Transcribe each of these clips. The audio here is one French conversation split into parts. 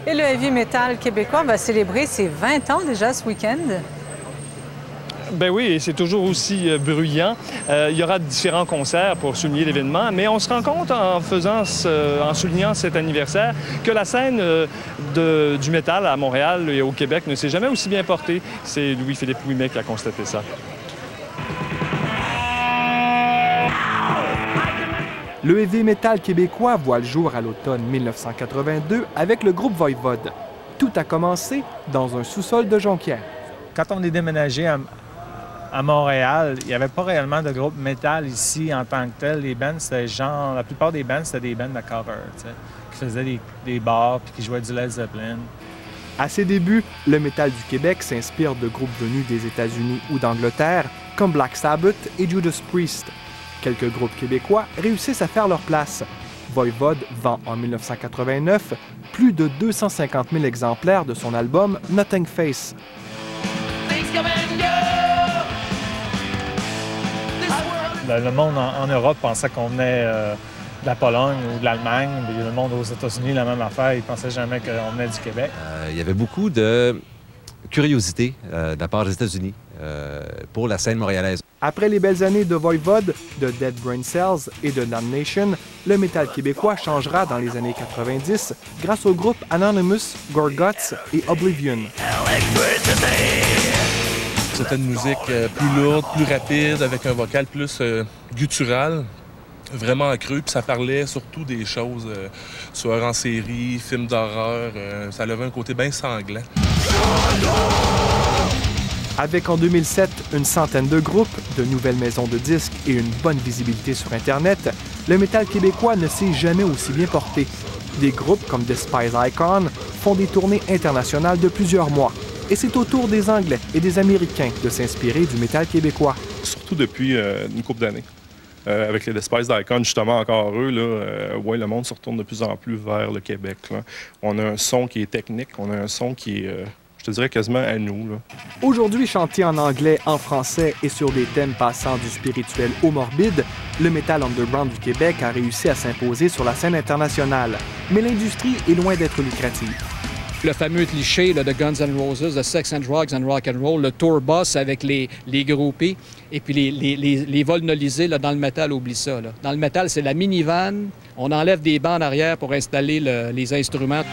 Et le heavy metal québécois va célébrer ses 20 ans déjà ce week-end. Ben oui, et c'est toujours aussi bruyant. Il y aura différents concerts pour souligner l'événement, mais on se rend compte en soulignant cet anniversaire que la scène du métal à Montréal et au Québec ne s'est jamais aussi bien portée. C'est Louis-Philippe Ouimet qui a constaté ça. Le heavy metal québécois voit le jour à l'automne 1982 avec le groupe Voivode. Tout a commencé dans un sous-sol de Jonquière. Quand on est déménagé à Montréal, il n'y avait pas réellement de groupe métal ici en tant que tel. Les bands, c'était genre... La plupart des bands, c'était des bands de cover, tu sais, qui faisaient des bars puis qui jouaient du Led Zeppelin. À ses débuts, le métal du Québec s'inspire de groupes venus des États-Unis ou d'Angleterre, comme Black Sabbath et Judas Priest. Quelques groupes québécois réussissent à faire leur place. Voivode vend en 1989 plus de 250 000 exemplaires de son album Nothing Face. Le monde en Europe pensait qu'on venait de la Pologne ou de l'Allemagne. Le monde aux États-Unis, la même affaire. Ils ne pensaient jamais qu'on venait du Québec. Il y avait beaucoup de curiosité de la part des États-Unis pour la scène montréalaise. Après les belles années de Voivode, de Dead Brain Cells et de Damnation, le métal québécois changera dans les années 90 grâce aux groupes Anonymous, Gorguts et Oblivion. C'était une musique plus lourde, plus rapide, avec un vocal plus guttural, vraiment accru. Puis ça parlait surtout des choses, soit en série, films d'horreur. Ça avait un côté bien sanglant. Avec en 2007 une centaine de groupes, de nouvelles maisons de disques et une bonne visibilité sur Internet, le métal québécois ne s'est jamais aussi bien porté. Des groupes comme Despise Icon font des tournées internationales de plusieurs mois. Et c'est au tour des Anglais et des Américains de s'inspirer du métal québécois. Surtout depuis une couple d'années. Avec les Despise Icon, justement, encore eux, le monde se retourne de plus en plus vers le Québec. Là. On a un son qui est technique, on a un son qui est, je te dirais, quasiment à nous. Aujourd'hui, chanté en anglais, en français et sur des thèmes passant du spirituel au morbide, le métal underground du Québec a réussi à s'imposer sur la scène internationale. Mais l'industrie est loin d'être lucrative. Le fameux cliché là, de Guns N' Roses, de Sex and Drugs and Rock and Roll, le tour bus avec les groupies et puis les vols nolisés là, dans le métal, oublie ça. Là. Dans le métal, c'est la minivan, on enlève des bancs en arrière pour installer les instruments.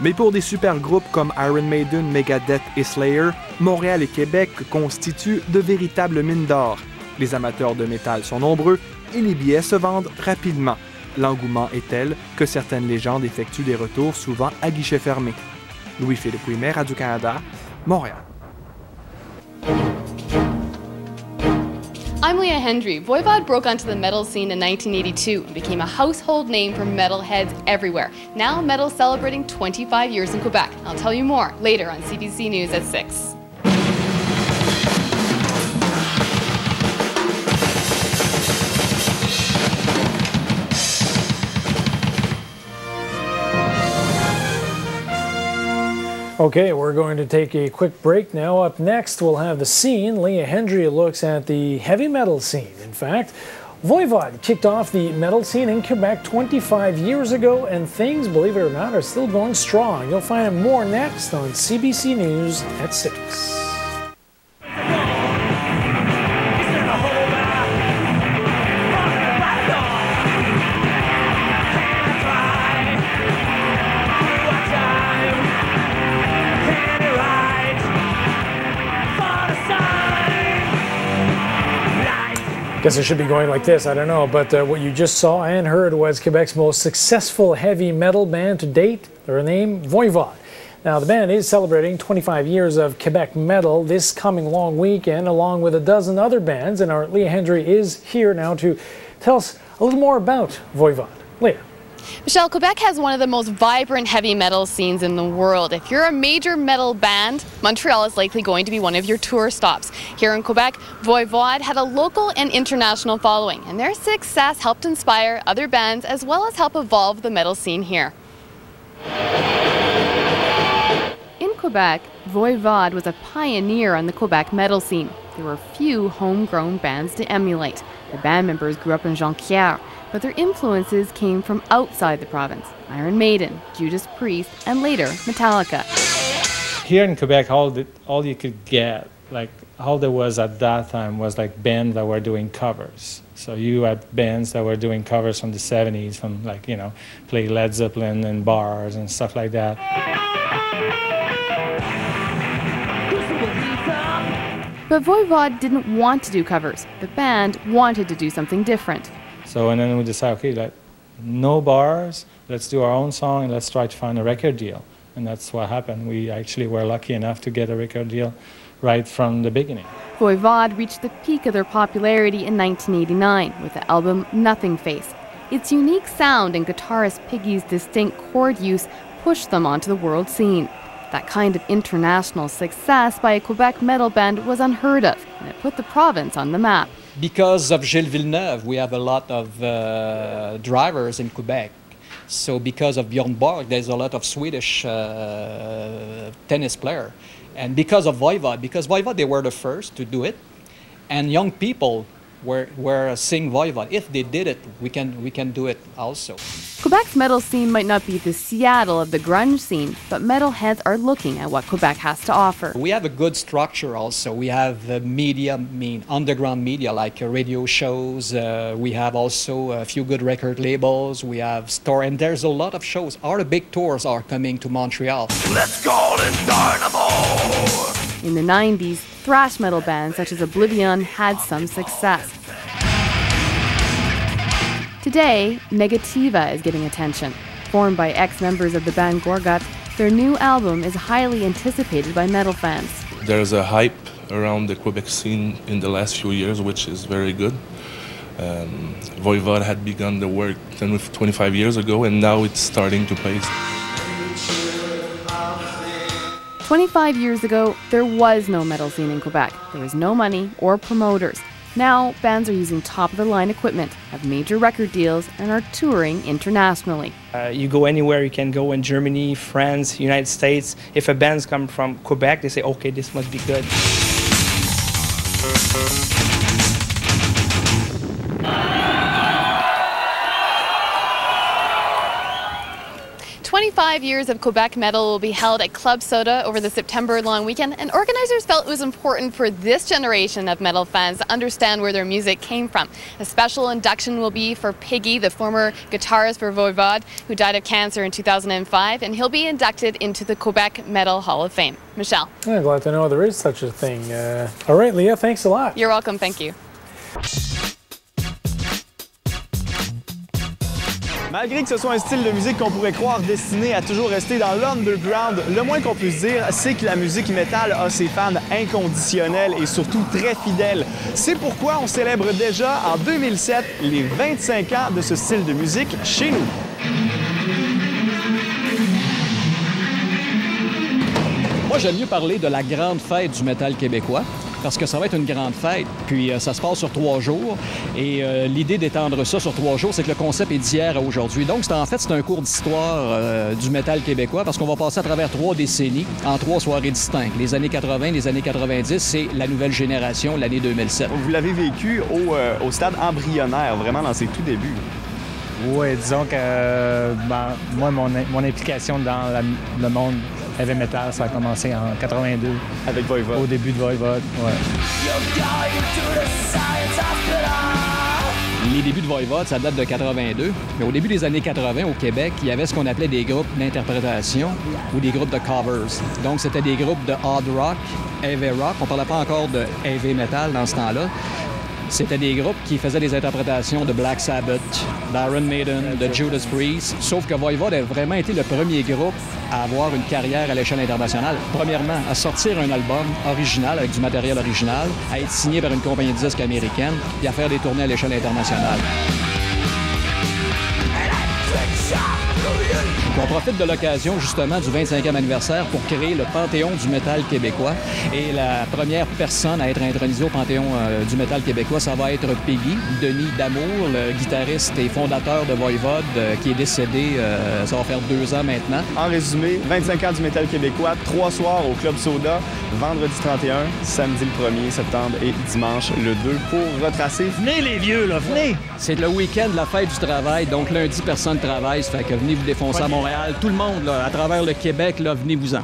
Mais pour des super groupes comme Iron Maiden, Megadeth et Slayer, Montréal et Québec constituent de véritables mines d'or. Les amateurs de métal sont nombreux et les billets se vendent rapidement. L'engouement est tel que certaines légendes effectuent des retours souvent à guichet fermé. Louis-Philippe Ouimet, Radio-Canada, Montréal. I'm Leah Hendry. Voivode broke onto the metal scene in 1982 and became a household name for metalheads everywhere. Now metal's celebrating 25 years in Quebec. I'll tell you more later on CBC News at 6. Okay, we're going to take a quick break now. Up next, we'll have the scene. Leah Hendry looks at the heavy metal scene. In fact, Voivode kicked off the metal scene in Quebec 25 years ago, and things, believe it or not, are still going strong. You'll find out more next on CBC News at 6. Guess it should be going like this, I don't know, but what you just saw and heard was Quebec's most successful heavy metal band to date, their name, Voivode. Now, the band is celebrating 25 years of Quebec metal this coming long weekend, along with a dozen other bands, and our Leah Hendry is here now to tell us a little more about Voivode. Leah. Michelle, Quebec has one of the most vibrant heavy metal scenes in the world. If you're a major metal band, Montreal is likely going to be one of your tour stops. Here in Quebec, Voivode had a local and international following, and their success helped inspire other bands as well as help evolve the metal scene here. In Quebec, Voivode was a pioneer on the Quebec metal scene. There were few homegrown bands to emulate. The band members grew up in Jonquière, but their influences came from outside the province. Iron Maiden, Judas Priest, and later Metallica. Here in Quebec, all you could get, like all there was at that time was like bands that were doing covers. So you had bands that were doing covers from the 70s, from like, you know, play Led Zeppelin in bars and stuff like that. But Voivod didn't want to do covers. The band wanted to do something different. So, and then we decided, okay, no bars, let's do our own song and let's try to find a record deal. And that's what happened. We actually were lucky enough to get a record deal right from the beginning. Voivod reached the peak of their popularity in 1989 with the album Nothing Face. Its unique sound and guitarist Piggy's distinct chord use pushed them onto the world scene. That kind of international success by a Quebec metal band was unheard of, and it put the province on the map. Because of Gilles Villeneuve, we have a lot of drivers in Quebec. So because of Bjorn Borg, there's a lot of Swedish tennis players. And because of Voivod, they were the first to do it, and young people were sing Voivod. If they did it, we can do it also. Quebec's metal scene might not be the Seattle of the grunge scene, but metalheads are looking at what Quebec has to offer. We have a good structure also. We have media, underground media like radio shows. We have also a few good record labels. We have store, and there's a lot of shows. Our big tours are coming to Montreal. Let's call it Dynamo! In the 90s, thrash metal bands such as Oblivion had some success. Today, Negativa is getting attention. Formed by ex-members of the band Gorguts, their new album is highly anticipated by metal fans. There's a hype around the Quebec scene in the last few years, which is very good. Voivod had begun the work 25 years ago, and now it's starting to pay. 25 years ago, there was no metal scene in Quebec. There was no money or promoters. Now, bands are using top-of-the-line equipment, have major record deals, and are touring internationally. You go anywhere, you can go in Germany, France, United States. If a band's come from Quebec, they say, okay, this must be good. 25 years of Quebec metal will be held at Club Soda over the September long weekend, and organizers felt it was important for this generation of metal fans to understand where their music came from. A special induction will be for Piggy, the former guitarist for Voivod, who died of cancer in 2005, and he'll be inducted into the Quebec Metal Hall of Fame. Michelle. I'm glad to know there is such a thing. All right, Leah, thanks a lot. You're welcome, thank you. Malgré que ce soit un style de musique qu'on pourrait croire destiné à toujours rester dans l'underground, le moins qu'on puisse dire, c'est que la musique métal a ses fans inconditionnels et surtout très fidèles. C'est pourquoi on célèbre déjà en 2007 les 25 ans de ce style de musique chez nous. Moi, j'aime mieux parler de la grande fête du métal québécois, parce que ça va être une grande fête, puis ça se passe sur 3 jours. Et l'idée d'étendre ça sur 3 jours, c'est que le concept est d'hier à aujourd'hui. Donc, en fait, c'est un cours d'histoire du métal québécois, parce qu'on va passer à travers 3 décennies, en 3 soirées distinctes. Les années 80, les années 90, c'est la nouvelle génération, l'année 2007. Vous l'avez vécu au stade embryonnaire, vraiment dans ses tout débuts. Oui, disons que moi, mon implication dans le monde heavy metal, ça a commencé en 82. Avec Voivod. Au début de Voivod, ouais. Les débuts de Voivod, ça date de 82. Mais au début des années 80, au Québec, il y avait ce qu'on appelait des groupes d'interprétation ou des groupes de covers. Donc, c'était des groupes de hard rock, heavy rock. On parlait pas encore de heavy metal dans ce temps-là. C'était des groupes qui faisaient des interprétations de Black Sabbath, d'Iron Maiden, de Judas Priest. Sauf que Voivod a vraiment été le premier groupe à avoir une carrière à l'échelle internationale. Premièrement, à sortir un album original avec du matériel original, à être signé par une compagnie de disques américaine et à faire des tournées à l'échelle internationale. Puis on profite de l'occasion, justement, du 25e anniversaire pour créer le Panthéon du métal québécois. Et la première personne à être intronisée au Panthéon du métal québécois, ça va être Peggy, Denis Damour, le guitariste et fondateur de Voivode, qui est décédé, ça va faire 2 ans maintenant. En résumé, 25 ans du métal québécois, 3 soirs au Club Soda, vendredi 31, samedi le 1er septembre et dimanche le 2 pour retracer. Venez les vieux, là, venez! C'est le week-end de la fête du travail, donc lundi, personne ne travaille, ça fait que venez vous défoncer à Montréal. Tout le monde, là, à travers le Québec, là, venez-vous-en.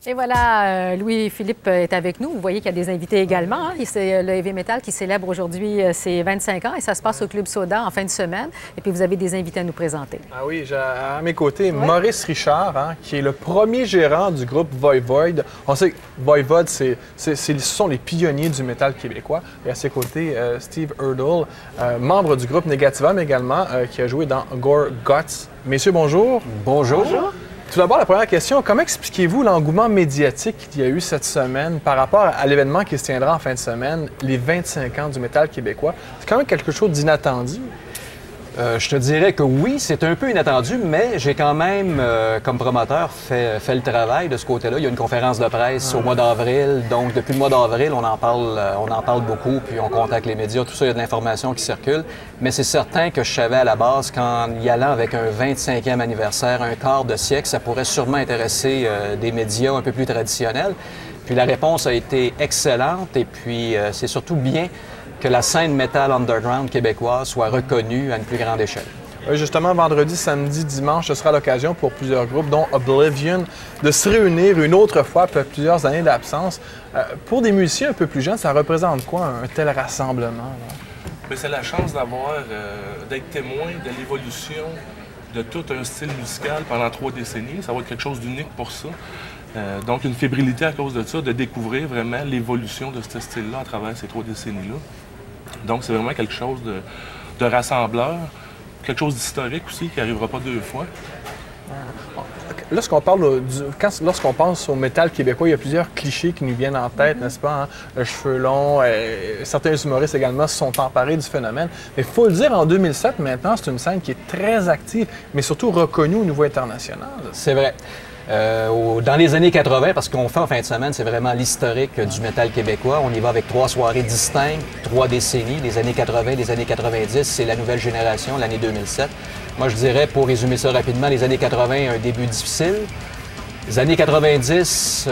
Et voilà, Louis-Philippe est avec nous. Vous voyez qu'il y a des invités également. Hein? C'est le Heavy Metal qui célèbre aujourd'hui ses 25 ans et ça se passe au Club Soda en fin de semaine. Et puis, vous avez des invités à nous présenter. Ah oui, j'ai à mes côtés Maurice Richard, hein, qui est le premier gérant du groupe Voivode. On sait que Voivode, ce sont les pionniers du métal québécois. Et à ses côtés, Steve Hurdle, membre du groupe Negativum également, qui a joué dans Gore Guts. Messieurs, bonjour. Bonjour. Bonjour. Tout d'abord, la première question, comment expliquez-vous l'engouement médiatique qu'il y a eu cette semaine par rapport à l'événement qui se tiendra en fin de semaine, les 25 ans du métal québécois? C'est quand même quelque chose d'inattendu. Je te dirais que oui, c'est un peu inattendu, mais j'ai quand même, comme promoteur, fait le travail de ce côté-là. Il y a une conférence de presse au mois d'avril, donc depuis le mois d'avril, on en parle beaucoup, puis on contacte les médias, tout ça, il y a de l'information qui circule. Mais c'est certain que je savais à la base qu'en y allant avec un 25e anniversaire, un quart de siècle, ça pourrait sûrement intéresser des médias un peu plus traditionnels. Puis la réponse a été excellente, et puis c'est surtout bien que la scène métal underground québécoise soit reconnue à une plus grande échelle. Oui, justement, vendredi, samedi, dimanche, ce sera l'occasion pour plusieurs groupes, dont Oblivion, de se réunir une autre fois après plusieurs années d'absence. Pour des musiciens un peu plus jeunes, ça représente quoi, un tel rassemblement? C'est la chance d'avoir, d'être témoin de l'évolution de tout un style musical pendant 3 décennies. Ça va être quelque chose d'unique pour ça. Donc, une fébrilité à cause de ça, de découvrir vraiment l'évolution de ce style-là à travers ces 3 décennies-là. Donc, c'est vraiment quelque chose de rassembleur, quelque chose d'historique aussi, qui n'arrivera pas 2 fois. Lorsqu'on pense au métal québécois, il y a plusieurs clichés qui nous viennent en tête, n'est-ce pas? Hein? Le cheveu long, certains humoristes également se sont emparés du phénomène. Mais il faut le dire, en 2007, maintenant, c'est une scène qui est très active, mais surtout reconnue au niveau international. C'est vrai. Dans les années 80, parce qu'on fait en fin de semaine, c'est vraiment l'historique du métal québécois. On y va avec 3 soirées distinctes, 3 décennies, les années 80, les années 90, c'est la nouvelle génération, l'année 2007. Moi, je dirais, pour résumer ça rapidement, les années 80, un début difficile. Les années 90,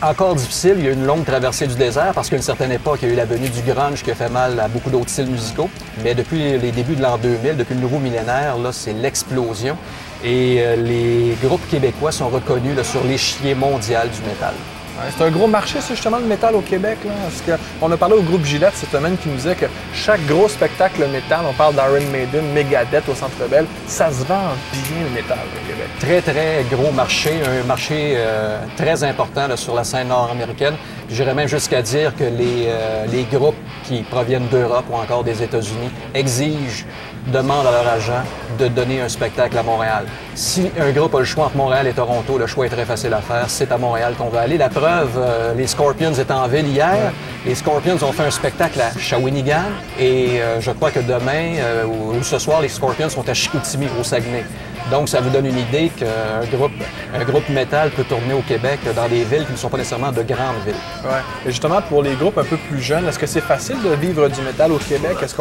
encore difficile. Il y a eu une longue traversée du désert parce qu'à une certaine époque, il y a eu la venue du grunge qui a fait mal à beaucoup d'autres styles musicaux. Mais depuis les débuts de l'an 2000, depuis le nouveau millénaire, là, c'est l'explosion. Et les groupes québécois sont reconnus là, sur l'échiquier mondial du métal. C'est un gros marché, ça, justement, le métal au Québec. Là, parce qu'on a parlé au groupe Gillette cette semaine qui nous disait que chaque gros spectacle métal, on parle d'Iron Maiden, Megadeth au Centre Bell, ça se vend bien le métal au Québec. Très, très gros marché, un marché très important là, sur la scène nord-américaine. J'irais même jusqu'à dire que les groupes qui proviennent d'Europe ou encore des États-Unis demandent à leur agent de donner un spectacle à Montréal. Si un groupe a le choix entre Montréal et Toronto, le choix est très facile à faire. C'est à Montréal qu'on va aller. La preuve, les Scorpions étaient en ville hier. Les Scorpions ont fait un spectacle à Shawinigan et je crois que demain ou ce soir, les Scorpions sont à Chicoutimi, au Saguenay. Donc, ça vous donne une idée qu'un groupe métal peut tourner au Québec dans des villes qui ne sont pas nécessairement de grandes villes. Ouais. Et justement, pour les groupes un peu plus jeunes, est-ce que c'est facile de vivre du métal au Québec? Est-ce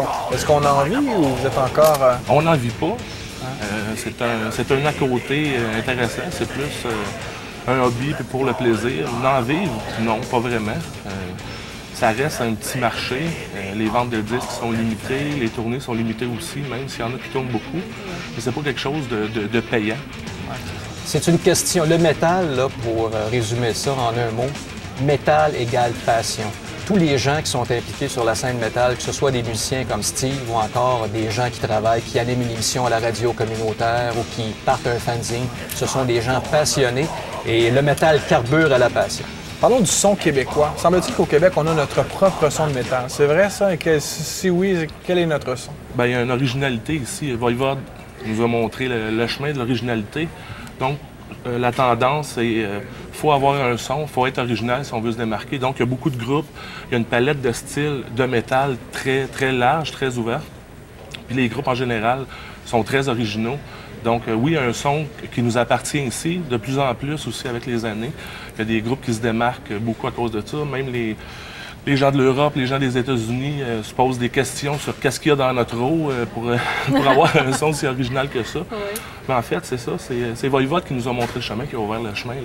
qu'on en vit ou vous êtes encore... On n'en vit pas. C'est un à côté intéressant. C'est plus un hobby pour le plaisir. En vivre? Non, pas vraiment. Ça reste un petit marché. Les ventes de disques sont limitées, les tournées sont limitées aussi, même s'il y en a qui tournent beaucoup. Mais c'est pas quelque chose de payant. C'est une question. Le métal, là, pour résumer ça en un mot, métal égale passion. Tous les gens qui sont impliqués sur la scène métal, que ce soit des musiciens comme Steve ou encore des gens qui travaillent, qui animent une émission à la radio communautaire ou qui partent un fanzine, ce sont des gens passionnés et le métal carbure à la passion. Parlons du son québécois. Semble-t-il qu'au Québec, on a notre propre son de métal. C'est vrai, ça? Et si oui, quel est notre son? Bien, il y a une originalité ici. Voivode nous a montré le chemin de l'originalité. Donc, la tendance, c'est qu'il faut avoir un son, il faut être original si on veut se démarquer. Donc, il y a beaucoup de groupes. Il y a une palette de styles de métal très, très large, très ouverte. Puis les groupes, en général, sont très originaux. Donc oui, un son qui nous appartient ici, de plus en plus aussi avec les années. Il y a des groupes qui se démarquent beaucoup à cause de ça. Même les gens de l'Europe, les gens des États-Unis se posent des questions sur qu'est-ce qu'il y a dans notre eau pour avoir un son si original que ça. Oui. Mais en fait, c'est ça, c'est Voivode qui nous a montré le chemin, qui a ouvert le chemin.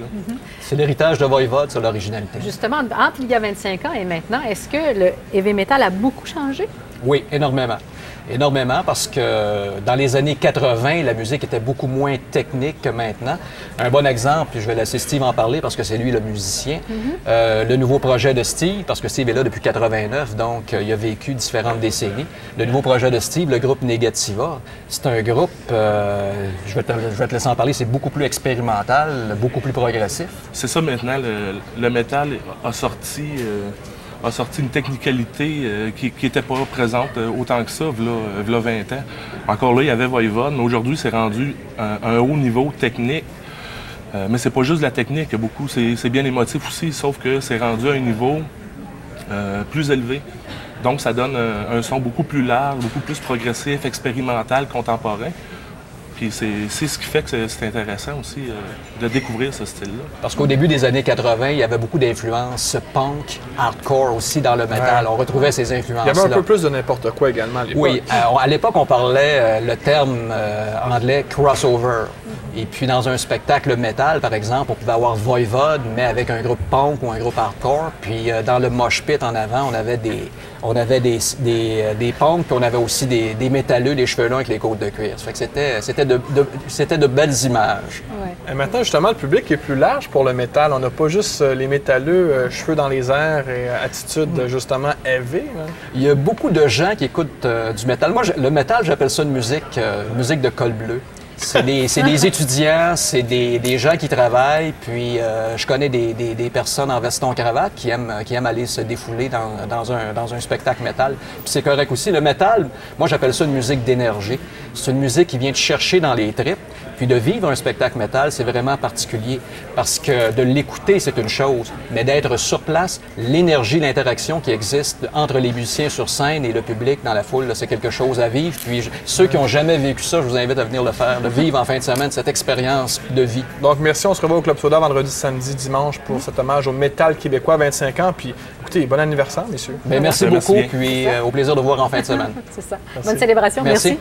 C'est l'héritage de Voivode, c'est l'originalité. Justement, entre il y a 25 ans et maintenant, est-ce que le heavy metal a beaucoup changé? Oui, énormément. Énormément, parce que dans les années 80, la musique était beaucoup moins technique que maintenant. Un bon exemple, puis je vais laisser Steve en parler parce que c'est lui le musicien. Le nouveau projet de Steve, parce que Steve est là depuis 89, donc il a vécu différentes décennies. Le nouveau projet de Steve, le groupe Negativa, c'est un groupe, je vais te laisser en parler, c'est beaucoup plus expérimental, beaucoup plus progressif. C'est ça maintenant, le métal a sorti une technicalité qui n'était pas présente autant que ça, v'là 20 ans. Encore là, il y avait Voivode, mais aujourd'hui, c'est rendu un haut niveau technique. Mais c'est pas juste de la technique, beaucoup, c'est bien émotif aussi, sauf que c'est rendu à un niveau plus élevé. Donc, ça donne un son beaucoup plus large, beaucoup plus progressif, expérimental, contemporain. Puis c'est ce qui fait que c'est intéressant aussi de découvrir ce style-là. Parce qu'au début des années 80, il y avait beaucoup d'influences punk, hardcore aussi dans le métal. Ouais. On retrouvait ces influences-là. Il y avait un peu plus de n'importe quoi également à l'époque. Oui, à l'époque, on parlait le terme anglais « crossover ». Et puis dans un spectacle métal, par exemple, on pouvait avoir Voivode, mais avec un groupe punk ou un groupe hardcore. Puis dans le mosh pit en avant, on avait des punks, puis on avait aussi des métalleux, des cheveux longs avec les côtes de cuir. Ça fait que c'était de belles images. Ouais. Et maintenant, justement, le public est plus large pour le métal. On n'a pas juste les métalleux, cheveux dans les airs et attitude, justement, heavy. Hein? Il y a beaucoup de gens qui écoutent du métal. Moi, le métal, j'appelle ça une musique de col bleu. C'est des étudiants, c'est des gens qui travaillent, puis je connais des personnes en veston-cravate qui aiment aller se défouler dans un spectacle métal. Puis c'est correct aussi. Le métal, moi j'appelle ça une musique d'énergie. C'est une musique qui vient te chercher dans les tripes. Puis de vivre un spectacle métal, c'est vraiment particulier parce que de l'écouter, c'est une chose, mais d'être sur place, l'énergie, l'interaction qui existe entre les musiciens sur scène et le public dans la foule, c'est quelque chose à vivre. Puis ceux qui n'ont jamais vécu ça, je vous invite à venir le faire, de vivre en fin de semaine cette expérience de vie. Donc merci, on se revoit au Club Soda vendredi, samedi, dimanche pour cet hommage au métal québécois 25 ans. Puis écoutez, bon anniversaire, messieurs. Bien, merci beaucoup, puis au plaisir de vous voir en fin de semaine. C'est ça. Merci. Bonne célébration, merci.